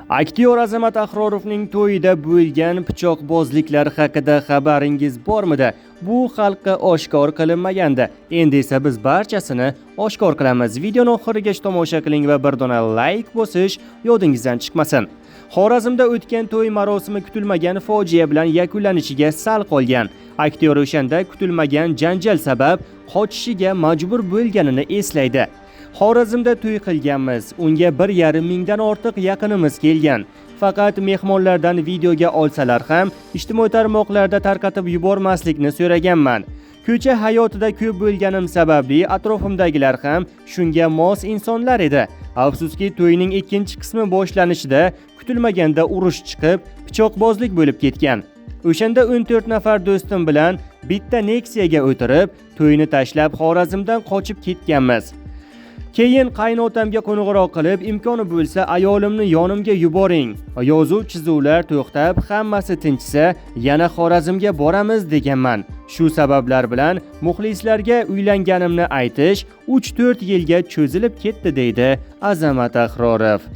Aktyor Azamat Ahrorovning to'yida bo'lgan pichoqbozliklar haqida xabaringiz bormidi? Bu xalqqa oshkor qilinmagandi. Endi esa biz barchasini oshkor qilamiz. Videoni oxirigacha tomosha qiling va bir dona like bosish yodingizdan chiqmasin. Xorazmda o'tgan to'y marosimi kutilmagan fojia bilan yakunlanishiga sal qolgan. Aktyor o'shanda kutilmagan janjal sabab qochishiga majbur bo'lganini eslaydi. Xorazmda to'y qilganmiz. Unga 1,5 mingdan ortiq yaqinimiz kelgan. Faqat mehmonlardan videoga olsalar ham ijtimoiy tarmoqlarda tarqatib yubormaslikni so'raganman. Ko'cha hayotida ko'p bo'lganim sababli atrofimdagilar ham shunga mos insonlar edi. Afsuski, to'yning ikkinchi qismi boshlanishida kutilmaganda urush chiqib, pichoqbozlik bo'lib ketgan. O'shanda 14 nafar do'stim bilan bitta Nexia'ga o'tirib, to'yni tashlab Xorazmdan qochib ketganmiz. Keyin qaynotamga qo'ng'iroq qilib, imkoni bo'lsa ayolimni yonimga yuboring. Yozuv chizuvlar to'xtab, hammasi tinchsa, yana Xorazmga boramiz deganman. Shu sabablar bilan muxlislarga uylanganimni aytish 3-4 yilga cho'zilib ketdi deydi Azamat Ahrorov.